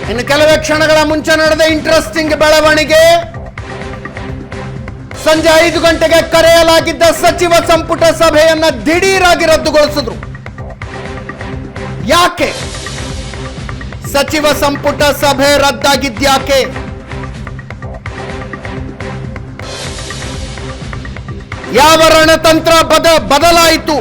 ಇನ್ನು ಕೆಲವೇ ಕ್ಷಣಗಳ ಮುಂಚೆ ನಡೆದ ಇಂಟ್ರೆಸ್ಟಿಂಗ್ ಬೆಳವಣಿಗೆ. ಸಂಜೆ 5 ಗಂಟೆಗೆ ಕರೆಯಲಾಗಿದ್ದ ಸಚಿವ ಸಂಪುಟ ಸಭೆಯನ್ನ ದಿಢೀರಾಗಿ ರದ್ದುಗೊಳಿಸಿದ್ರು. ಯಾಕೆ ಸಚಿವ ಸಂಪುಟ ಸಭೆ ರದ್ದಾಗಿದ್ಯಾಕೆ? ಯಾವ ರಣತಂತ್ರ ಬದಲಾಯಿತು?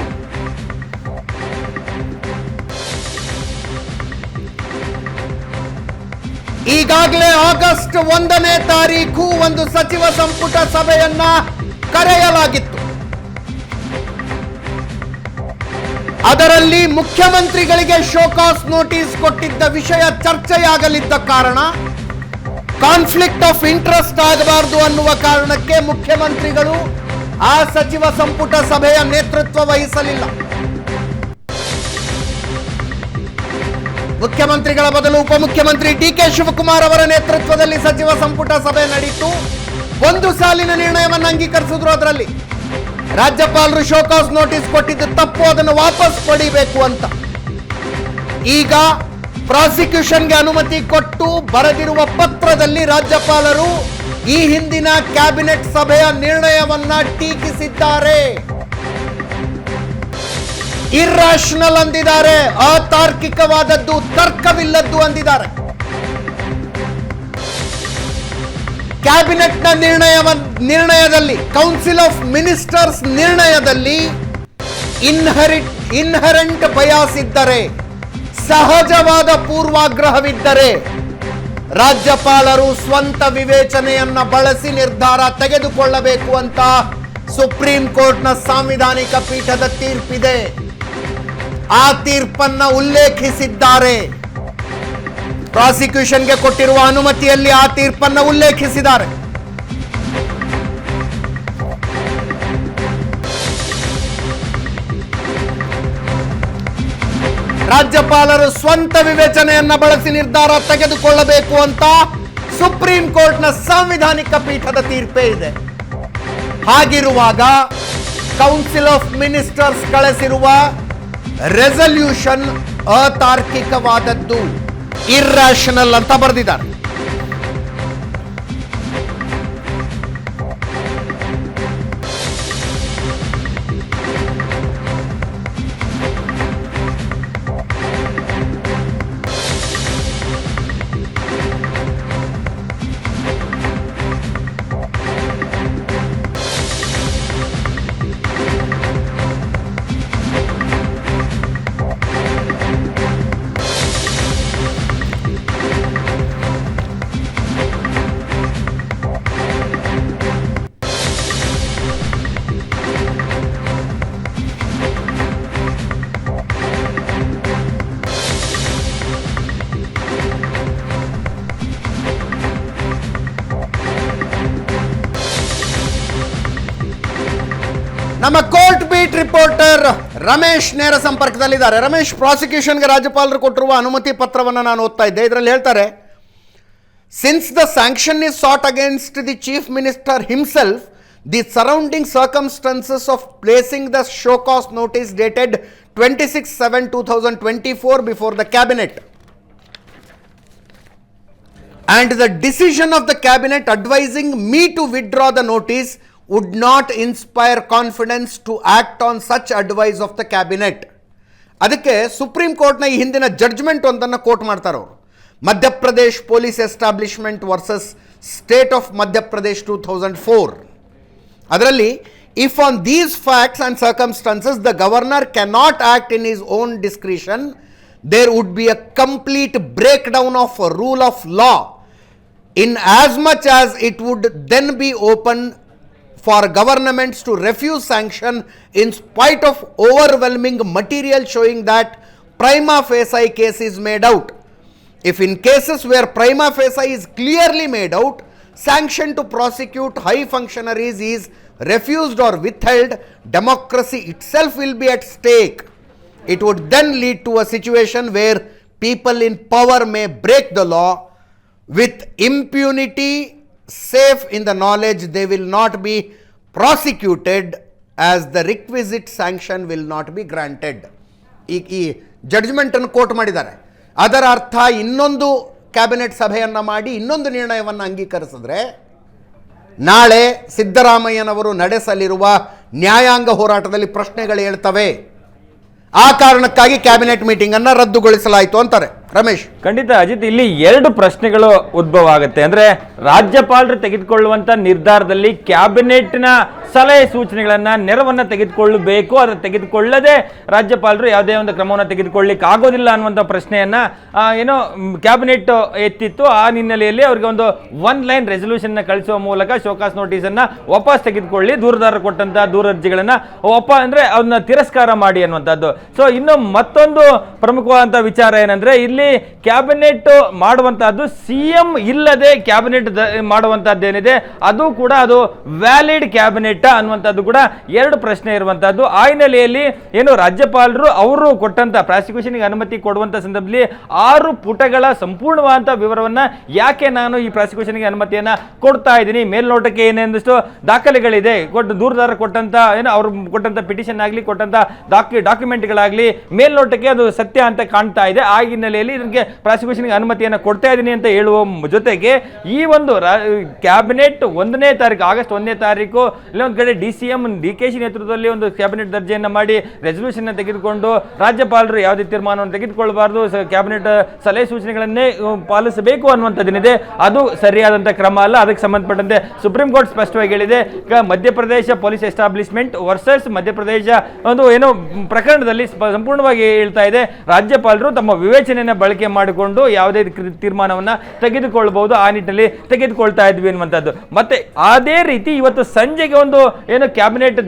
ಈಗಾಗಲೇ ಆಗಸ್ಟ್ 1ನೇ ತಾರೀಕು ಒಂದು ಸಚಿವ ಸಂಪುಟ ಸಭೆಯನ್ನ ಕರೆಯಲಾಗಿತ್ತು. ಅದರಲ್ಲಿ ಮುಖ್ಯಮಂತ್ರಿಗಳಿಗೆ ಶೋಕಾಸ್ ನೋಟಿಸ್ ಕೊಟ್ಟಿದ್ದ ವಿಷಯ ಚರ್ಚೆಯಾಗಲಿದ್ದ ಕಾರಣ ಕಾನ್ಫ್ಲಿಕ್ಟ್ ಆಫ್ ಇಂಟ್ರೆಸ್ಟ್ ಆಗಬಾರದು ಅನ್ನುವ ಕಾರಣಕ್ಕೆ ಮುಖ್ಯಮಂತ್ರಿಗಳು ಆ ಸಚಿವ ಸಂಪುಟ ಸಭೆಯ ನೇತೃತ್ವ ವಹಿಸಲಿಲ್ಲ. ಮುಖ್ಯಮಂತ್ರಿಗಳ ಬದಲು ಉಪಮುಖ್ಯಮಂತ್ರಿ ಡಿ.ಕೆ. ಶಿವಕುಮಾರ್ ಅವರ ನೇತೃತ್ವದಲ್ಲಿ ಸಚಿವ ಸಂಪುಟ ಸಭೆ ನಡೆಯಿತು. ಒಂದು ಸಾಲಿನ ನಿರ್ಣಯವನ್ನು ಅಂಗೀಕರಿಸಿದ್ರು. ಅದರಲ್ಲಿ ರಾಜ್ಯಪಾಲರು ಶೋಕಾಸ್ ನೋಟಿಸ್ ಕೊಟ್ಟಿದ್ದು ತಪ್ಪು, ಅದನ್ನು ವಾಪಸ್ ಪಡಿಬೇಕು ಅಂತ. ಈಗ ಪ್ರಾಸಿಕ್ಯೂಷನ್ಗೆ ಅನುಮತಿ ಕೊಟ್ಟು ಬರೆದಿರುವ ಪತ್ರದಲ್ಲಿ ರಾಜ್ಯಪಾಲರು ಈ ಹಿಂದಿನ ಕ್ಯಾಬಿನೆಟ್ ಸಭೆಯ ನಿರ್ಣಯವನ್ನ ಟೀಕಿಸಿದ್ದಾರೆ. ಇರ್ರಾಷನಲ್ ಅಂದಿದ್ದಾರೆ, ಅತಾರ್ಕಿಕವಾದದ್ದು, ತರ್ಕವಿಲ್ಲದ್ದು ಅಂದಿದ್ದಾರೆ. ಕ್ಯಾಬಿನೆಟ್ನ ನಿರ್ಣಯದಲ್ಲಿ, ಕೌನ್ಸಿಲ್ ಆಫ್ ಮಿನಿಸ್ಟರ್ಸ್ ನಿರ್ಣಯದಲ್ಲಿ ಇನ್ಹರೆಂಟ್ ಬಯಾಸ್ ಇದ್ದರೆ, ಸಹಜವಾದ ಪೂರ್ವಾಗ್ರಹವಿದ್ದರೆ ರಾಜ್ಯಪಾಲರು ಸ್ವಂತ ವಿವೇಚನೆಯನ್ನ ಬಳಸಿ ನಿರ್ಧಾರ ತೆಗೆದುಕೊಳ್ಳಬೇಕು ಅಂತ ಸುಪ್ರೀಂ ಕೋರ್ಟ್ನ ಸಾಂವಿಧಾನಿಕ ಪೀಠದ ತೀರ್ಪಿದೆ. ಆ ತೀರ್ಪನ್ನ ಉಲ್ಲೇಖಿಸಿದ್ದಾರೆ. ಪ್ರಾಸಿಕ್ಯೂಷನ್ಗೆ ಕೊಟ್ಟಿರುವ ಅನುಮತಿಯಲ್ಲಿ ಆ ತೀರ್ಪನ್ನ ಉಲ್ಲೇಖಿಸಿದ್ದಾರೆ. ರಾಜ್ಯಪಾಲರು ಸ್ವಂತ ವಿವೇಚನೆಯನ್ನ ಬಳಸಿ ನಿರ್ಧಾರ ತೆಗೆದುಕೊಳ್ಳಬೇಕು ಅಂತ ಸುಪ್ರೀಂ ಕೋರ್ಟ್ನ ಸಾಂವಿಧಾನಿಕ ಪೀಠದ ತೀರ್ಪೇ ಇದೆ. ಹಾಗಿರುವಾಗ ಕೌನ್ಸಿಲ್ ಆಫ್ ಮಿನಿಸ್ಟರ್ಸ್ ಕಳಿಸಿರುವ ರೆಸಲ್ಯೂಷನ್ ಅತಾರ್ಕಿಕವಾದದ್ದು, ಇರ್ರಾಷನಲ್ ಅಂತ ಬರೆದಿದ್ದಾರೆ. ನಮ್ಮ ಕೋರ್ಟ್ ಬೀಟ್ ರಿಪೋರ್ಟರ್ ರಮೇಶ್ ನೇರ ಸಂಪರ್ಕದಲ್ಲಿದ್ದಾರೆ. ರಮೇಶ್, ಪ್ರಾಸಿಕ್ಯೂಷನ್ಗೆ ರಾಜ್ಯಪಾಲರು ಕೊಟ್ಟಿರುವ ಅನುಮತಿ ಪತ್ರವನ್ನು ನಾನು ಓದ್ತಾ ಇದ್ದೆ. ಇದರಲ್ಲಿ ಹೇಳ್ತಾರೆ, since the sanction is sought against the chief minister himself, the surrounding circumstances of placing the show cause notice dated 26/7/2024 before the cabinet and the decision of the cabinet advising me to withdraw the notice would not inspire confidence to act on such advice of the cabinet. ಅದಕ್ಕೆ supreme ಕೋರ್ಟ್ನ ಈ ಹಿಂದಿನ judgment ಒಂದನ್ನು coat ಮಾಡ್ತಾರೆ ಅವರು. Madhya Pradesh police establishment versus state of Madhya Pradesh 2004. ಅದರಲ್ಲಿ if on these facts and circumstances the governor cannot act in his own discretion, there would be a complete breakdown of a rule of law, in as much as it would then be open for governments to refuse sanction in spite of overwhelming material showing that prima facie case is made out. If in cases where prima facie is clearly made out, sanction to prosecute high functionaries is refused or withheld, democracy itself will be at stake. It would then lead to a situation where people in power may break the law with impunity, safe in the knowledge they will not be prosecuted as the requisite sanction will not be granted. ಈ judgment ಅನ್ನು coat ಮಾಡಿದ್ದಾರೆ. ಅದರ ಅರ್ಥ ಇನ್ನೊಂದು cabinet ಸಭೆಯನ್ನು ಮಾಡಿ ಇನ್ನೊಂದು ನಿರ್ಣಯವನ್ನು ಅಂಗೀಕರಿಸಿದ್ರೆ ನಾಳೆ ಸಿದ್ದರಾಮಯ್ಯನವರು ನಡೆಸಲಿರುವ ನ್ಯಾಯಾಂಗ ಹೋರಾಟದಲ್ಲಿ ಪ್ರಶ್ನೆಗಳು ಹೇಳ್ತವೆ. ಆ ಕಾರಣಕ್ಕಾಗಿ ಕ್ಯಾಬಿನೆಟ್ ಮೀಟಿಂಗ್ ಅನ್ನು ರದ್ದುಗೊಳಿಸಲಾಯಿತು ಅಂತಾರೆ ರಮೇಶ್. ಖಂಡಿತ ಅಜಿತ್, ಇಲ್ಲಿ ಎರಡು ಪ್ರಶ್ನೆಗಳು ಉದ್ಭವ ಆಗುತ್ತೆ. ಅಂದ್ರೆ ರಾಜ್ಯಪಾಲರು ತೆಗೆದುಕೊಳ್ಳುವಂತ ನಿರ್ಧಾರದಲ್ಲಿ ಕ್ಯಾಬಿನೆಟ್ನ ಸಲಹೆ ಸೂಚನೆಗಳನ್ನ ನೆರವನ್ನ ತೆಗೆದುಕೊಳ್ಳಬೇಕು, ಅದನ್ನು ತೆಗೆದುಕೊಳ್ಳದೆ ರಾಜ್ಯಪಾಲರು ಯಾವುದೇ ಒಂದು ಕ್ರಮವನ್ನು ತೆಗೆದುಕೊಳ್ಳಿಕ್ಕೆ ಆಗೋದಿಲ್ಲ ಅನ್ನುವಂಥ ಪ್ರಶ್ನೆಯನ್ನ ಏನೋ ಕ್ಯಾಬಿನೆಟ್ ಎತ್ತಿತ್ತು. ಆ ಹಿನ್ನೆಲೆಯಲ್ಲಿ ಅವರಿಗೆ ಒಂದು 1 ಲೈನ್ ರೆಸಲ್ಯೂಷನ್ ಕಳಿಸುವ ಮೂಲಕ ಶೋಕಾಸ್ ನೋಟಿಸ್ ಅನ್ನ ವಾಪಸ್ ತೆಗೆದುಕೊಳ್ಳಿ, ದೂರದಾರರು ಕೊಟ್ಟಂತ ದೂರರ್ಜಿಗಳನ್ನ ಅಂದ್ರೆ ಅದನ್ನ ತಿರಸ್ಕಾರ ಮಾಡಿ ಅನ್ನುವಂಥದ್ದು. ಸೊ ಇನ್ನು ಮತ್ತೊಂದು ಪ್ರಮುಖವಾದಂಥ ವಿಚಾರ ಏನಂದ್ರೆ ಇಲ್ಲಿ ಕ್ಯಾಬಿನೆಟ್ ಮಾಡುವಂತಹದ್ದು ಸಿಎಂ ಇಲ್ಲದೆ ಕ್ಯಾಬಿನೆಟ್ ಮಾಡುವಂತಹದ್ದೇನಿದೆ ಅದು ಕೂಡ ಅದು ವ್ಯಾಲಿಡ್ ಕ್ಯಾಬಿನೆಟ್ ಅನ್ನುವಂಥದ್ದು ಕೂಡ ಎರಡು ಪ್ರಶ್ನೆ ಇರುವಂತಹದ್ದು. ಆ ಹಿನ್ನೆಲೆಯಲ್ಲಿ ಏನು ರಾಜ್ಯಪಾಲರು ಅವರು ಕೊಟ್ಟಂತ ಪ್ರಾಸಿಕ್ಯೂಷನ್ಗೆ ಅನುಮತಿ ಕೊಡುವಂತ ಸಂದರ್ಭದಲ್ಲಿ 6 ಪುಟಗಳ ಸಂಪೂರ್ಣವಾದಂತಹ ವಿವರವನ್ನ ಯಾಕೆ ನಾನು ಈ ಪ್ರಾಸಿಕ್ಯೂಷನ್ಗೆ ಅನುಮತಿಯನ್ನ ಕೊಡ್ತಾ ಇದ್ದೀನಿ, ಮೇಲ್ನೋಟಕ್ಕೆ ಏನೆಂದಷ್ಟು ದಾಖಲೆಗಳಿದೆ, ದೂರದಾರ ಕೊಟ್ಟಂತ ಏನು ಅವರು ಕೊಟ್ಟಂತ ಪಿಟಿಷನ್ ಆಗಲಿ ಕೊಟ್ಟಂತ ಡಾಕ್ಯುಮೆಂಟ್ಗಳಾಗಲಿ ಮೇಲ್ನೋಟಕ್ಕೆ ಅದು ಸತ್ಯ ಅಂತ ಕಾಣ್ತಾ ಇದೆ. ಆ ಹಿನ್ನೆಲೆಯಲ್ಲಿ ಇದಕ್ಕೆ ಪ್ರಾಸಿಕ್ಯೂಷನ್ಗೆ ಅನುಮತಿಯನ್ನು ಕೊಡ್ತಾ ಇದ್ದೀನಿ ಅಂತ ಹೇಳುವ ಜೊತೆಗೆ ಈ ಒಂದು ಕ್ಯಾಬಿನೆಟ್ 1ನೇ ತಾರೀಕು ಆಗಸ್ಟ್ 1ನೇ ತಾರೀಕು ಇಲ್ಲ ಒಂದು ಕಡೆ DCM DKಶಿ ನೇತೃತ್ವದಲ್ಲಿ ಒಂದು ಕ್ಯಾಬಿನೆಟ್ ದರ್ಜೆಯನ್ನು ಮಾಡಿ ರೆಸಲ್ಯೂಷನ್ ತೆಗೆದುಕೊಂಡು ರಾಜ್ಯಪಾಲರು ಯಾವುದೇ ತೀರ್ಮಾನವನ್ನು ತೆಗೆದುಕೊಳ್ಳಬಾರದು, ಕ್ಯಾಬಿನೆಟ್ ಸಲಹೆ ಸೂಚನೆಗಳನ್ನೇ ಪಾಲಿಸಬೇಕು ಅನ್ನುವಂಥದ್ದೇನಿದೆ ಅದು ಸರಿಯಾದಂಥ ಕ್ರಮ ಅಲ್ಲ. ಅದಕ್ಕೆ ಸಂಬಂಧಪಟ್ಟಂತೆ ಸುಪ್ರೀಂ ಕೋರ್ಟ್ ಸ್ಪಷ್ಟವಾಗಿ ಹೇಳಿದೆ. Madhya Pradesh police establishment versus Madhya Pradesh ಒಂದು ಏನೋ ಪ್ರಕರಣದಲ್ಲಿ ಸಂಪೂರ್ಣವಾಗಿ ಹೇಳ್ತಾ ಇದೆ, ರಾಜ್ಯಪಾಲರು ತಮ್ಮ ವಿವೇಚನೆಯನ್ನು ಬಳಕೆ ಮಾಡಿಕೊಂಡು ಯಾವುದೇ ತೀರ್ಮಾನವನ್ನ ತೆಗೆದುಕೊಳ್ಳಬಹುದು, ಆ ನಿಟ್ಟಿನಲ್ಲಿ ತೆಗೆದುಕೊಳ್ತಾ ಇದ್ವಿ ಅನ್ನುವಂಥದ್ದು. ಮತ್ತೆ ಅದೇ ರೀತಿ ಇವತ್ತು ಸಂಜೆಗೆ ಒಂದು ಏನು ಕ್ಯಾಬಿನೆಟ್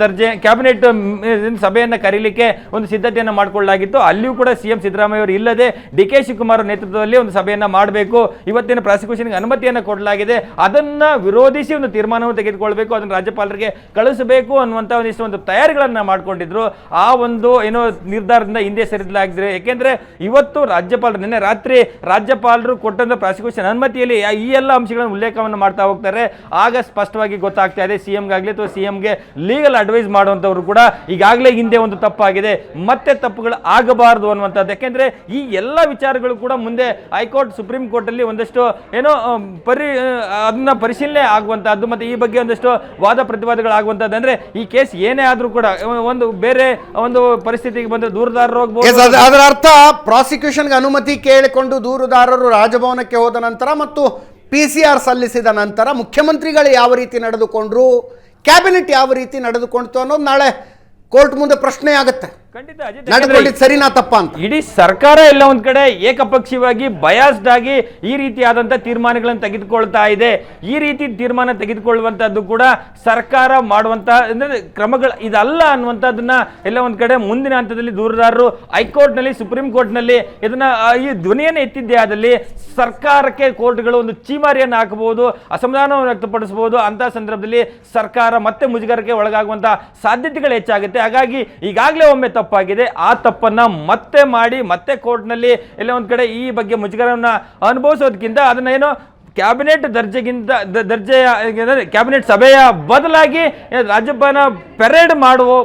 ಸಭೆಯನ್ನು ಕರೀಲಿಕ್ಕೆ ಒಂದು ಸಿದ್ಧತೆಯನ್ನು ಮಾಡಿಕೊಳ್ಳಲಾಗಿತ್ತು. ಅಲ್ಲಿಯೂ ಕೂಡ ಸಿಎಂ ಸಿದ್ದರಾಮಯ್ಯ ಅವರು ಇಲ್ಲದೆ DK ಶಿವಕುಮಾರ್ ನೇತೃತ್ವದಲ್ಲಿ ಒಂದು ಸಭೆಯನ್ನ ಮಾಡಬೇಕು, ಇವತ್ತಿನ ಪ್ರಾಸಿಕ್ಯೂಷನ್ಗೆ ಅನುಮತಿಯನ್ನು ಕೊಡಲಾಗಿದೆ, ಅದನ್ನ ವಿರೋಧಿಸಿ ಒಂದು ತೀರ್ಮಾನವನ್ನು ತೆಗೆದುಕೊಳ್ಬೇಕು, ಅದನ್ನು ರಾಜ್ಯಪಾಲರಿಗೆ ಕಳಿಸಬೇಕು ಅನ್ನುವಂಥ ಒಂದು ತಯಾರಿಗಳನ್ನ ಮಾಡ್ಕೊಂಡಿದ್ರು. ಆ ಒಂದು ಏನೋ ನಿರ್ಧಾರದಿಂದ ಹಿಂದೆ ಸರಿಸಲಾಗಿದೆ. ಯಾಕೆಂದ್ರೆ ಇವತ್ತು ನಿನ್ನೆ ರಾತ್ರಿ ರಾಜ್ಯಪಾಲರು ಕೊಟ್ಟಂತ ಪ್ರಾಸಿಕ್ಯೂಷನ್ ಅನುಮತಿಯಲ್ಲಿ ಈ ಎಲ್ಲ ಅಂಶಗಳನ್ನು ಉಲ್ಲೇಖವನ್ನು ಮಾಡ್ತಾ ಹೋಗ್ತಾರೆ. ಆಗ ಸ್ಪಷ್ಟವಾಗಿ ಗೊತ್ತಾಗ್ತಾ ಇದೆ ಸಿಎಂಗಾಗಲಿ ಅಥವಾ ಸಿಎಂಗೆ ಲೀಗಲ್ ಅಡ್ವೈಸ್ ಮಾಡುವಂತವರು ಕೂಡ ಈಗಾಗಲೇ ಹಿಂದೆ ಒಂದು ತಪ್ಪಾಗಿದೆ, ಮತ್ತೆ ತಪ್ಪುಗಳು ಆಗಬಾರದು ಅನ್ನುವಂಥದ್ದು. ಯಾಕೆಂದ್ರೆ ಈ ಎಲ್ಲ ವಿಚಾರಗಳು ಕೂಡ ಮುಂದೆ ಹೈಕೋರ್ಟ್ ಸುಪ್ರೀಂ ಕೋರ್ಟ್ ಅಲ್ಲಿ ಒಂದಷ್ಟು ಏನೋ ಅದನ್ನ ಪರಿಶೀಲನೆ ಆಗುವಂತಹದ್ದು, ಮತ್ತೆ ಈ ಬಗ್ಗೆ ಒಂದಷ್ಟು ವಾದ ಪ್ರತಿವಾದಗಳಾಗುವಂತದ್ದು. ಅಂದ್ರೆ ಈ ಕೇಸ್ ಏನೇ ಆದ್ರೂ ಕೂಡ ಒಂದು ಬೇರೆ ಒಂದು ಪರಿಸ್ಥಿತಿಗೆ ಬಂದ್ರೆ ದೂರದಾರರು ಹೋಗಬಹುದು. ಅದರ ಅರ್ಥ ಪ್ರಾಸಿಕ್ಯೂಷನ್ಗೆ ಅನುಮತಿ ಕೇಳಿಕೊಂಡು ದೂರುದಾರರು ರಾಜಭವನಕ್ಕೆ ಹೋದ ನಂತರ ಮತ್ತು PCR ಸಲ್ಲಿಸಿದ ನಂತರ ಮುಖ್ಯಮಂತ್ರಿಗಳು ಯಾವ ರೀತಿ ನಡೆದುಕೊಂಡ್ರು, ಕ್ಯಾಬಿನೆಟ್ ಯಾವ ರೀತಿ ನಡೆದುಕೊಂಡ್ತು ಅನ್ನೋದು ನಾಳೆ ಕೋರ್ಟ್ ಮುಂದೆ ಪ್ರಶ್ನೆ ಆಗುತ್ತೆ. ಸರಿನಾ ತಪ್ಪ ಅಂತ ಇಡೀ ಸರ್ಕಾರ ಎಲ್ಲ ಒಂದ್ ಕಡೆ ಏಕಪಕ್ಷೀಯವಾಗಿ ಬಯಾಸ್ಡ್ ಆಗಿ ಈ ರೀತಿಯಾದಂತಹ ತೀರ್ಮಾನಗಳನ್ನು ತೆಗೆದುಕೊಳ್ತಾ ಇದೆ. ಈ ರೀತಿ ತೀರ್ಮಾನ ತೆಗೆದುಕೊಳ್ಳುವಂತದ್ದು ಕೂಡ ಸರ್ಕಾರ ಮಾಡುವಂತ ಕ್ರಮಗಳು ಇದಲ್ಲ ಅನ್ನುವಂಥದ್ದನ್ನ ಎಲ್ಲ ಒಂದ್ ಕಡೆ ಮುಂದಿನ ಹಂತದಲ್ಲಿ ದೂರದಾರರು ಹೈಕೋರ್ಟ್ ನಲ್ಲಿ ಸುಪ್ರೀಂ ಕೋರ್ಟ್ ನಲ್ಲಿ ಇದನ್ನ ಈ ಧ್ವನಿಯನ್ನು ಎತ್ತಿದ್ದೇ ಆದಲ್ಲಿ ಸರ್ಕಾರಕ್ಕೆ ಕೋರ್ಟ್ಗಳು ಒಂದು ಚೀಮಾರಿಯನ್ನು ಹಾಕಬಹುದು, ಅಸಮಾಧಾನವನ್ನು ವ್ಯಕ್ತಪಡಿಸಬಹುದು. ಅಂತ ಸಂದರ್ಭದಲ್ಲಿ ಸರ್ಕಾರ ಮತ್ತೆ ಮುಜುಗರಕ್ಕೆ ಒಳಗಾಗುವಂತಹ ಸಾಧ್ಯತೆಗಳು ಹೆಚ್ಚಾಗುತ್ತೆ. ಹಾಗಾಗಿ ಈಗಾಗಲೇ ಒಮ್ಮೆ ತಪ್ಪಾಗಿದೆ, ಆ ತಪ್ಪನ್ನ ಮತ್ತೆ ಮಾಡಿ ಮತ್ತೆ ಕೋರ್ಟ್ನಲ್ಲಿ ಎಲ್ಲ ಒಂದ್ ಕಡೆ ಈ ಬಗ್ಗೆ ಮುಜುಗರವನ್ನ ಅನುಭವಿಸೋದಕ್ಕಿಂತ ಅದನ್ನ ಏನೋ ಕ್ಯಾಬಿನೆಟ್ ಕ್ಯಾಬಿನೆಟ್ ಸಭೆಯ ಬದಲಾಗಿ ರಾಜ್ಯಪಾಲ ಪೆರೇಡ್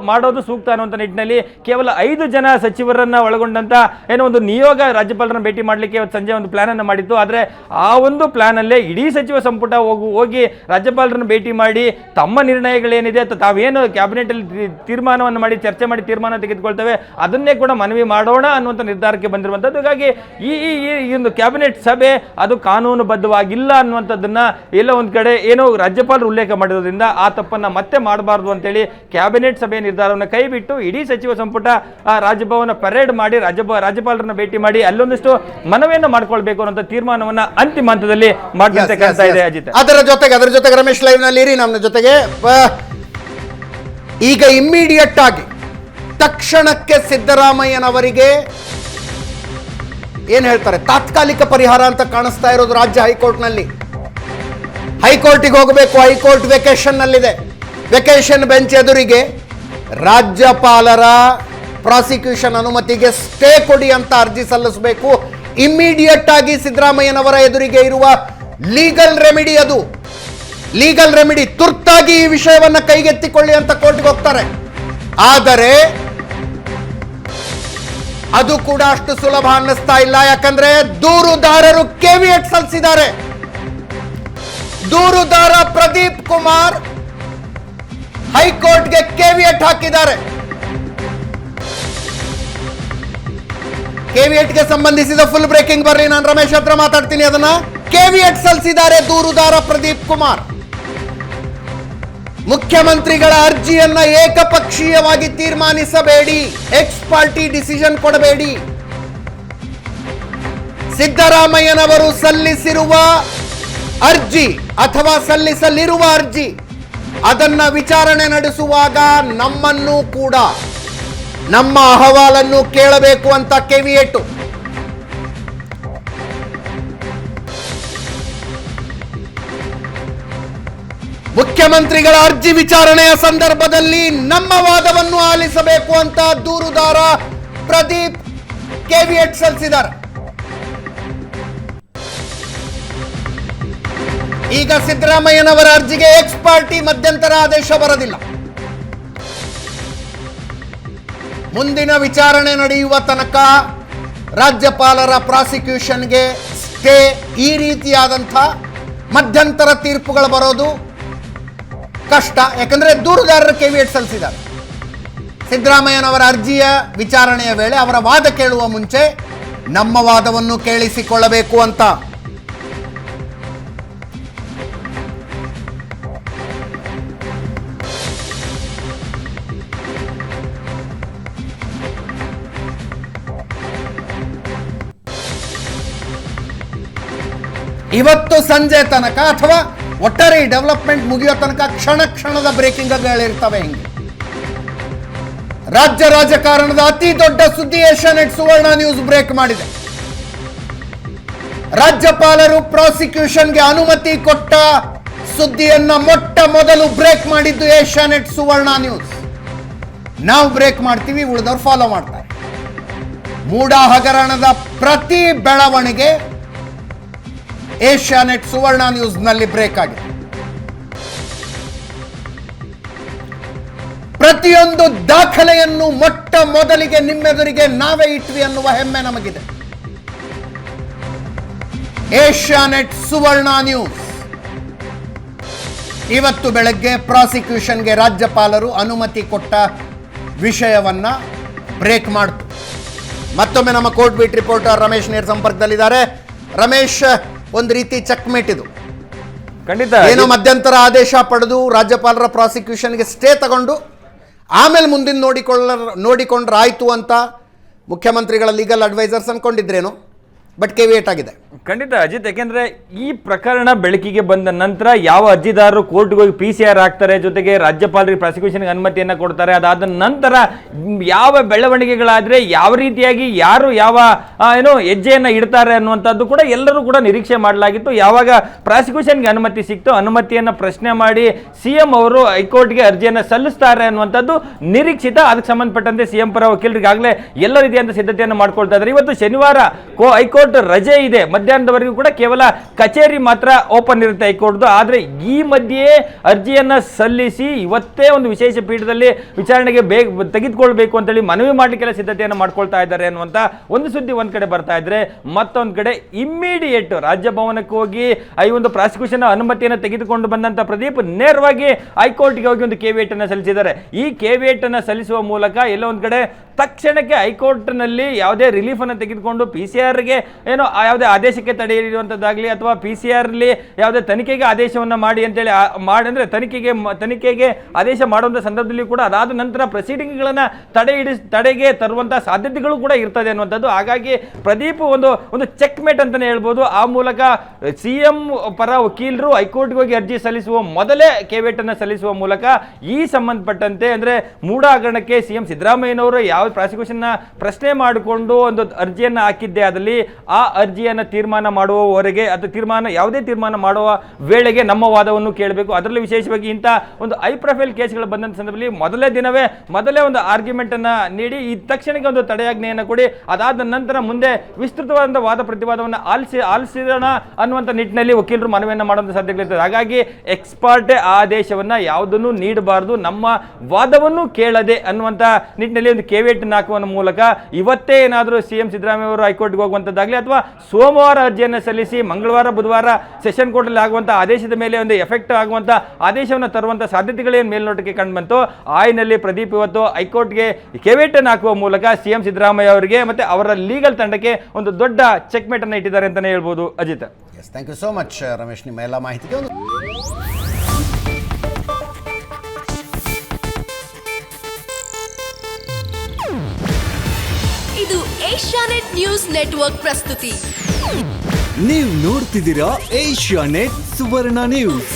ಮಾಡೋದು ಸೂಕ್ತ ಅನ್ನುವಂಥ ನಿಟ್ಟಿನಲ್ಲಿ ಕೇವಲ 5 ಜನ ಸಚಿವರನ್ನ ಒಳಗೊಂಡಂತ ಏನೋ ಒಂದು ನಿಯೋಗ ರಾಜ್ಯಪಾಲರನ್ನ ಭೇಟಿ ಮಾಡಲಿಕ್ಕೆ ಇವತ್ತು ಸಂಜೆ ಒಂದು ಪ್ಲಾನ್ ಅನ್ನು ಮಾಡಿತ್ತು. ಆದರೆ ಆ ಒಂದು ಪ್ಲಾನ್ ಅಲ್ಲೇ ಇಡೀ ಸಚಿವ ಸಂಪುಟ ಹೋಗಿ ರಾಜ್ಯಪಾಲರನ್ನ ಭೇಟಿ ಮಾಡಿ ತಮ್ಮ ನಿರ್ಣಯಗಳೇನಿದೆ ಅಥವಾ ತಾವೇನು ಕ್ಯಾಬಿನೆಟ್ ಅಲ್ಲಿ ತೀರ್ಮಾನವನ್ನು ಮಾಡಿ ಚರ್ಚೆ ಮಾಡಿ ತೀರ್ಮಾನ ತೆಗೆದುಕೊಳ್ತೇವೆ ಅದನ್ನೇ ಕೂಡ ಮನವಿ ಮಾಡೋಣ ಅನ್ನುವಂಥ ನಿರ್ಧಾರಕ್ಕೆ ಬಂದಿರುವಂಥದ್ದು. ಹಾಗಾಗಿ ಈ ಒಂದು ಕ್ಯಾಬಿನೆಟ್ ಸಭೆ ಅದು ಕಾನೂನುಬದ್ಧವಾಗಿ ಇಲ್ಲ ಅನ್ನುವಂಥದ್ದನ್ನ ಎಲ್ಲ ಒಂದ್ ಕಡೆ ಏನೋ ರಾಜ್ಯಪಾಲರು ಉಲ್ಲೇಖ ಮಾಡಿರೋದ್ರಿಂದ ಆ ತಪ್ಪನ್ನ ಮತ್ತೆ ಮಾಡಬಾರದು ಅಂತೇಳಿ ಕ್ಯಾಬಿನೆಟ್ ಸಭೆಯ ನಿರ್ಧಾರವನ್ನು ಕೈಬಿಟ್ಟು ಇಡೀ ಸಚಿವ ಸಂಪುಟ ರಾಜಭವನ ಪರೇಡ್ ಮಾಡಿ ರಾಜ್ಯಪಾಲರನ್ನ ಭೇಟಿ ಮಾಡಿ ಅಲ್ಲೊಂದಿಷ್ಟು ಮನವಿಯನ್ನು ಮಾಡ್ಕೊಳ್ಬೇಕು ಅನ್ನೋ ತೀರ್ಮಾನವನ್ನ ಅಂತಿಮ ಹಂತದಲ್ಲಿ ಮಾಡದಂತೆ ಕಾಣ್ತಾ ಇದೆ ಅಜಿತ್. ಅದರ ಜೊತೆಗೆ ರಮೇಶ್ ಲೈವ್ ನಲ್ಲಿ ಇರಿ ನಮ್ಮ ಜೊತೆಗೆ. ಈಗ ಇಮ್ಮಿಡಿಯೇಟ್ ಆಗಿ ತಕ್ಷಣಕ್ಕೆ ಸಿದ್ದರಾಮಯ್ಯನವರಿಗೆ ಏನ್ ಹೇಳ್ತಾರೆ ತಾತ್ಕಾಲಿಕ ಪರಿಹಾರ ಅಂತ ಕಾಣಿಸ್ತಾ ಇರೋದು ರಾಜ್ಯ ಹೈಕೋರ್ಟ್ನಲ್ಲಿ. ಹೈಕೋರ್ಟಿಗೆ ಹೋಗಬೇಕು, ಹೈಕೋರ್ಟ್ ವೆಕೇಶನ್ ನಲ್ಲಿದೆ. ವೆಕೇಶನ್ ಬೆಂಚ್ ಎದುರಿಗೆ ರಾಜ್ಯಪಾಲರ ಪ್ರಾಸಿಕ್ಯೂಷನ್ ಅನುಮತಿಗೆ ಸ್ಟೇ ಕೊಡಿ ಅಂತ ಅರ್ಜಿ ಸಲ್ಲಿಸಬೇಕು. ಇಮ್ಮಿಡಿಯೇಟ್ ಆಗಿ ಸಿದ್ದರಾಮಯ್ಯನವರ ಎದುರಿಗೆ ಇರುವ ಲೀಗಲ್ ರೆಮಿಡಿ, ಅದು ಲೀಗಲ್ ರೆಮಿಡಿ, ತುರ್ತಾಗಿ ಈ ವಿಷಯವನ್ನ ಕೈಗೆತ್ತಿಕೊಳ್ಳಿ ಅಂತ ಕೋರ್ಟ್ಗೆ ಹೋಗ್ತಾರೆ. ಆದರೆ ಅದು ಕೂಡ ಅಷ್ಟು ಸುಲಭ ಅನ್ನಿಸ್ತಾ ಇಲ್ಲ. ಯಾಕಂದ್ರೆ ದೂರುದಾರರು ಕೆವಿಯಟ್ ಸಲ್ಲಿಸಿದ್ದಾರೆ. ದೂರುದಾರ ಪ್ರದೀಪ್ ಕುಮಾರ್ ಹೈಕೋರ್ಟ್ಗೆ ಕೆವಿಯಟ್ ಹಾಕಿದ್ದಾರೆ. ಕೆವಿಯಟ್ಗೆ ಸಂಬಂಧಿಸಿದ ಫುಲ್ ಬ್ರೇಕಿಂಗ್ ಬರ್ರಿ, ನಾನು ರಮೇಶ್ ಹತ್ರ ಮಾತಾಡ್ತೀನಿ. ಅದನ್ನ ಕೆವಿಯಟ್ ಸಲ್ಲಿಸಿದ್ದಾರೆ ದೂರುದಾರ ಪ್ರದೀಪ್ ಕುಮಾರ್. ಮುಖ್ಯಮಂತ್ರಿಗಳ ಅರ್ಜಿಯನ್ನ ಏಕಪಕ್ಷೀಯವಾಗಿ ತೀರ್ಮಾನಿಸಬೇಡಿ, ಎಕ್ಸ್ ಪಾರ್ಟಿ ಡಿಸಿಷನ್ ಕೊಡಬೇಡಿ. ಸಿದ್ದರಾಮಯ್ಯನವರು ಸಲ್ಲಿಸಿರುವ ಅರ್ಜಿ ಅಥವಾ ಸಲ್ಲಿಸಲಿರುವ ಅರ್ಜಿ ಅದನ್ನ ವಿಚಾರಣೆ ನಡೆಸುವಾಗ ನಮ್ಮನ್ನು ಕೂಡ ನಮ್ಮ ಅಹವಾಲನ್ನು ಕೇಳಬೇಕು ಅಂತ ಕೆವಿಯೇಟು. ಮುಖ್ಯಮಂತ್ರಿಗಳ ಅರ್ಜಿ ವಿಚಾರಣೆಯ ಸಂದರ್ಭದಲ್ಲಿ ನಮ್ಮ ವಾದವನ್ನು ಆಲಿಸಬೇಕು ಅಂತ ದೂರುದಾರ ಪ್ರದೀಪ್ ಕೆವಿಯಟ್ ಸಲ್ಲಿಸಿದ್ದಾರೆ. ಈಗ ಸಿದ್ದರಾಮಯ್ಯನವರ ಅರ್ಜಿಗೆ ಎಕ್ಸ್ ಪಾರ್ಟಿ ಮಧ್ಯಂತರ ಆದೇಶ ಬರದಿಲ್ಲ. ಮುಂದಿನ ವಿಚಾರಣೆ ನಡೆಯುವ ತನಕ ರಾಜ್ಯಪಾಲರ ಪ್ರಾಸಿಕ್ಯೂಷನ್ಗೆ ಸ್ಟೇ, ಈ ರೀತಿಯಾದಂಥ ಮಧ್ಯಂತರ ತೀರ್ಪುಗಳು ಬರೋದು ಕಷ್ಟ. ಯಾಕಂದ್ರೆ ದೂರುದಾರರು ಕೆವಿಯಟ್ ಸಲ್ಲಿಸಿದ್ದಾರೆ. ಸಿದ್ದರಾಮಯ್ಯನವರ ಅರ್ಜಿಯ ವಿಚಾರಣೆಯ ವೇಳೆ ಅವರ ವಾದ ಕೇಳುವ ಮುಂಚೆ ನಮ್ಮ ವಾದವನ್ನು ಕೇಳಿಸಿಕೊಳ್ಳಬೇಕು ಅಂತ. ಇವತ್ತು ಸಂಜೆ ತನಕ ಅಥವಾ ಒಟ್ಟಾರೆ ಈ ಡೆವಲಪ್ಮೆಂಟ್ ಮುಗಿಯೋ ತನಕ ಕ್ಷಣ ಕ್ಷಣದ ಬ್ರೇಕಿಂಗ್ಗಳಿರ್ತವೆ. ಹಿಂಗೆ ರಾಜ್ಯ ರಾಜಕಾರಣದ ಅತಿ ದೊಡ್ಡ ಸುದ್ದಿ ಏಷ್ಯಾನೆಟ್ ಸುವರ್ಣ ನ್ಯೂಸ್ ಬ್ರೇಕ್ ಮಾಡಿದೆ. ರಾಜ್ಯಪಾಲರು ಪ್ರಾಸಿಕ್ಯೂಷನ್ಗೆ ಅನುಮತಿ ಕೊಟ್ಟ ಸುದ್ದಿಯನ್ನ ಮೊಟ್ಟ ಮೊದಲು ಬ್ರೇಕ್ ಮಾಡಿದ್ದು ಏಷ್ಯಾನೆಟ್ ಸುವರ್ಣ ನ್ಯೂಸ್. ನಾವು ಬ್ರೇಕ್ ಮಾಡ್ತೀವಿ, ಉಳಿದವರು ಫಾಲೋ ಮಾಡ್ತಾರೆ. ಮೂಡ ಹಗರಣದ ಪ್ರತಿ ಬೆಳವಣಿಗೆ ಏಷ್ಯಾನೆಟ್ ಸುವರ್ಣ ನ್ಯೂಸ್ ನಲ್ಲಿ ಬ್ರೇಕ್ ಆಗಿದೆ. ಪ್ರತಿಯೊಂದು ದಾಖಲೆಯನ್ನು ಮೊಟ್ಟ ಮೊದಲಿಗೆ ನಿಮ್ಮೆದುರಿಗೆ ನಾವೇ ಇಟ್ವಿ ಅನ್ನುವ ಹೆಮ್ಮೆ ನಮಗಿದೆ. ಏಷ್ಯಾನೆಟ್ ಸುವರ್ಣ ನ್ಯೂಸ್ ಇವತ್ತು ಬೆಳಗ್ಗೆ ಪ್ರಾಸಿಕ್ಯೂಷನ್ಗೆ ರಾಜ್ಯಪಾಲರು ಅನುಮತಿ ಕೊಟ್ಟ ವಿಷಯವನ್ನ ಬ್ರೇಕ್ ಮಾಡಿತು. ಮತ್ತೊಮ್ಮೆ ನಮ್ಮ ಕೋರ್ಟ್ ಬೀಟ್ ರಿಪೋರ್ಟರ್ ರಮೇಶ್ ನೇರ ಸಂಪರ್ಕದಲ್ಲಿದ್ದಾರೆ. ರಮೇಶ್, ಒಂದು ರೀತಿ ಚೆಕ್ಮೇಟ್ ಇದು. ಖಂಡಿತ ಏನೋ ಮಧ್ಯಂತರ ಆದೇಶ ಪಡೆದು ರಾಜ್ಯಪಾಲರ ಪ್ರಾಸಿಕ್ಯೂಷನ್ಗೆ ಸ್ಟೇ ತಗೊಂಡು ಆಮೇಲೆ ಮುಂದಿನ ನೋಡಿಕೊಂಡ್ರಾಯ್ತು ಅಂತ ಮುಖ್ಯಮಂತ್ರಿಗಳ ಲೀಗಲ್ ಅಡ್ವೈಸರ್ಸ್ ಅನ್ಕೊಂಡಿದ್ರೇನು, ಬಟ್ ಕೆವಿಯೇಟ್ ಆಗಿದೆ. ಖಂಡಿತ ಅಜಿತ್, ಯಾಕೆಂದ್ರೆ ಈ ಪ್ರಕರಣ ಬೆಳಕಿಗೆ ಬಂದ ನಂತರ ಯಾವ ಅರ್ಜಿದಾರರು ಕೋರ್ಟ್ಗೆ ಹೋಗಿ PCR ಹಾಕ್ತಾರೆ, ಜೊತೆಗೆ ರಾಜ್ಯಪಾಲರಿಗೆ ಪ್ರಾಸಿಕ್ಯೂಷನ್ಗೆ ಅನುಮತಿಯನ್ನ ಕೊಡ್ತಾರೆ, ಅದಾದ ನಂತರ ಯಾವ ಬೆಳವಣಿಗೆಗಳಾದ್ರೆ ಯಾವ ರೀತಿಯಾಗಿ ಯಾರು ಯಾವ ಹೆಜ್ಜೆಯನ್ನ ಇಡ್ತಾರೆ ಅನ್ನುವಂಥದ್ದು ಕೂಡ ಎಲ್ಲರೂ ಕೂಡ ನಿರೀಕ್ಷೆ ಮಾಡಲಾಗಿತ್ತು. ಯಾವಾಗ ಪ್ರಾಸಿಕ್ಯೂಷನ್ಗೆ ಅನುಮತಿ ಸಿಕ್ತು, ಅನುಮತಿಯನ್ನ ಪ್ರಶ್ನೆ ಮಾಡಿ CM ಅವರು ಹೈಕೋರ್ಟ್ಗೆ ಅರ್ಜಿಯನ್ನ ಸಲ್ಲಿಸ್ತಾರೆ ಅನ್ನುವಂಥದ್ದು ನಿರೀಕ್ಷಿತ. ಅದಕ್ಕೆ ಸಂಬಂಧಪಟ್ಟಂತೆ CM ಪರ ವಕೀಲರಿಗಾಗಲೇ ಎಲ್ಲ ರೀತಿಯಾದ ಸಿದ್ಧತೆಯನ್ನು ಮಾಡ್ಕೊಳ್ತಾ ಇದ್ದಾರೆ. ಇವತ್ತು ಶನಿವಾರ ಹೈಕೋರ್ಟ್ ರಜೆ ಇದೆ, ಮಧ್ಯಾಹ್ನದವರೆಗೂ ಕೂಡ ಕೇವಲ ಕಚೇರಿ ಮಾತ್ರ ಓಪನ್ ಇರುತ್ತೆ ಹೈಕೋರ್ಟ್ದು. ಆದರೆ ಈ ಮಧ್ಯೆ ಅರ್ಜಿಯನ್ನ ಸಲ್ಲಿಸಿ ಇವತ್ತೇ ಒಂದು ವಿಶೇಷ ಪೀಠದಲ್ಲಿ ವಿಚಾರಣೆಗೆ ತೆಗೆದುಕೊಳ್ಬೇಕು ಅಂತೇಳಿ ಮನವಿ ಮಾಡಲಿಕ್ಕೆಲ್ಲ ಸಿದ್ಧತೆಯನ್ನು ಮಾಡ್ಕೊಳ್ತಾ ಇದ್ದಾರೆ ಅನ್ನುವಂಥ ಒಂದು ಸುದ್ದಿ ಒಂದ್ ಕಡೆ ಬರ್ತಾ ಇದ್ರೆ, ಮತ್ತೊಂದು ಕಡೆ ಇಮ್ಮಿಡಿಯೇಟ್ ರಾಜಭವನಕ್ಕೆ ಹೋಗಿ ಈ ಒಂದು ಪ್ರಾಸಿಕ್ಯೂಷನ್ ಅನುಮತಿಯನ್ನು ತೆಗೆದುಕೊಂಡು ಬಂದಂತ ಪ್ರದೀಪ್ ನೇರವಾಗಿ ಹೈಕೋರ್ಟ್ಗೆ ಹೋಗಿ ಒಂದು ಕೆವಿಯೇಟ್ ಅನ್ನು ಸಲ್ಲಿಸಿದ್ದಾರೆ. ಈ ಕೆವಿಯೇಟ್ ಅನ್ನು ಸಲ್ಲಿಸುವ ಮೂಲಕ ಎಲ್ಲ ಒಂದ್ ಕಡೆ ತಕ್ಷಣಕ್ಕೆ ಹೈಕೋರ್ಟ್ ನಲ್ಲಿ ಯಾವುದೇ ರಿಲೀಫ್ ಅನ್ನು ತೆಗೆದುಕೊಂಡು PCRಗೆ ಏನೋ ಯಾವುದೇ ಆದೇಶಕ್ಕೆ ತಡೆ ಇರುವಂತದ್ದಾಗಲಿ ಅಥವಾ PCRಲಿ ಯಾವುದೇ ತನಿಖೆಗೆ ಆದೇಶವನ್ನ ಮಾಡಿ ಅಂತೇಳಿ ಅಂದ್ರೆ ತನಿಖೆಗೆ ಆದೇಶ ಮಾಡುವಂತ ಸಂದರ್ಭದಲ್ಲಿ ಕೂಡ ಅದಾದ ನಂತರ ಪ್ರೊಸೀಡಿಂಗ್ಗಳನ್ನ ತಡೆಗೆ ತರುವಂತಹ ಸಾಧ್ಯತೆಗಳು ಕೂಡ ಇರ್ತದೆ ಅನ್ನುವಂಥದ್ದು. ಹಾಗಾಗಿ ಪ್ರದೀಪ್ ಒಂದು ಚೆಕ್ ಮೇಟ್ ಅಂತಾನೆ ಹೇಳ್ಬೋದು. ಆ ಮೂಲಕ CM ಪರ ವಕೀಲರು ಹೈಕೋರ್ಟ್ಗೆ ಹೋಗಿ ಅರ್ಜಿ ಸಲ್ಲಿಸುವ ಮೊದಲೇ ಕೆವಿಯೇಟ್ ಅನ್ನು ಸಲ್ಲಿಸುವ ಮೂಲಕ ಈ ಸಂಬಂಧಪಟ್ಟಂತೆ ಅಂದ್ರೆ ಮೂಡ ಹಗರಣಕ್ಕೆ CM ಸಿದ್ದರಾಮಯ್ಯನವರು ಯಾವ ಪ್ರಾಸಿಕ್ಯೂಷನ್ ಪ್ರಶ್ನೆ ಮಾಡಿಕೊಂಡು ಒಂದು ಅರ್ಜಿಯನ್ನ ಹಾಕಿದ್ದೆ, ಅದರಲ್ಲಿ ಆ ಅರ್ಜಿಯನ್ನು ತೀರ್ಮಾನ ಮಾಡುವವರೆಗೆ ಅಥವಾ ಯಾವುದೇ ತೀರ್ಮಾನ ಮಾಡುವ ವೇಳೆಗೆ ನಮ್ಮ ವಾದವನ್ನು ಕೇಳಬೇಕು. ಅದರಲ್ಲಿ ವಿಶೇಷವಾಗಿ ಇಂಥ ಒಂದು ಹೈ ಪ್ರೊಫೈಲ್ ಕೇಸ್ಗಳು ಬಂದಂಥ ಸಂದರ್ಭದಲ್ಲಿ ಮೊದಲೇ ಒಂದು ಆರ್ಗ್ಯುಮೆಂಟ್ ಅನ್ನ ನೀಡಿ ಈ ತಕ್ಷಣಕ್ಕೆ ಒಂದು ತಡೆಯಾಜ್ಞೆಯನ್ನು ಕೊಡಿ, ಅದಾದ ನಂತರ ಮುಂದೆ ವಿಸ್ತೃತವಾದ ವಾದ ಪ್ರತಿವಾದವನ್ನು ಆಲಿಸಿರೋಣ ಅನ್ನುವಂಥ ನಿಟ್ಟಿನಲ್ಲಿ ವಕೀಲರು ಮನವಿಯನ್ನು ಮಾಡುವಂಥ ಸಾಧ್ಯತೆಗಳಿರ್ತದೆ. ಹಾಗಾಗಿ ಎಕ್ಸ್ಪರ್ಟೇ ಆದೇಶವನ್ನ ಯಾವುದನ್ನು ನೀಡಬಾರದು, ನಮ್ಮ ವಾದವನ್ನು ಕೇಳದೆ ಅನ್ನುವಂಥ ನಿಟ್ಟಿನಲ್ಲಿ ಒಂದು ಕೇವೇಟ್ ಹಾಕುವ ಮೂಲಕ ಇವತ್ತೇ ಏನಾದರೂ ಸಿಎಂ ಸಿದ್ದರಾಮಯ್ಯ ಅವರು ಹೈಕೋರ್ಟ್ಗೆ ಹೋಗುವಂಥದ್ದಾಗಲಿ ಅಥವಾ ಸೋಮವಾರ ಅರ್ಜಿಯನ್ನು ಸಲ್ಲಿಸಿ ಮಂಗಳವಾರ ಬುಧವಾರ ಸೆಷನ್ ಕೋರ್ಟಲ್ಲಿ ಆಗುವಂಥ ಆದೇಶದ ಮೇಲೆ ಒಂದು ಎಫೆಕ್ಟ್ ಆಗುವಂಥ ಆದೇಶವನ್ನು ತರುವಂಥ ಸಾಧ್ಯತೆಗಳೇನು ಮೇಲ್ನೋಟಕ್ಕೆ ಕಂಡು ಬಂತು. ಆಯ್ನಲ್ಲಿ ಪ್ರದೀಪ್ ಇವತ್ತು ಹೈಕೋರ್ಟ್ಗೆ ಕೇವೇಟನ್ನು ಹಾಕುವ ಮೂಲಕ ಸಿಎಂ ಸಿದ್ದರಾಮಯ್ಯ ಅವರಿಗೆ ಮತ್ತೆ ಅವರ ಲೀಗಲ್ ತಂಡಕ್ಕೆ ಒಂದು ದೊಡ್ಡ ಚೆಕ್ ಮೇಟ್ ಅನ್ನು ಇಟ್ಟಿದ್ದಾರೆ ಅಂತಾನೆ ಹೇಳ್ಬೋದು. Ajit, thank you so much Ramesh, ನಿಮ್ಮ ಎಲ್ಲ ಮಾಹಿತಿಗೆ. ಇದು ಏಷ್ಯಾನೆಟ್ ನ್ಯೂಸ್ ನೆಟ್ವರ್ಕ್ ಪ್ರಸ್ತುತಿ. ನೀವು ನೋಡ್ತಿದ್ದೀರಾ ಏಷ್ಯಾನೆಟ್ ಸುವರ್ಣ ನ್ಯೂಸ್.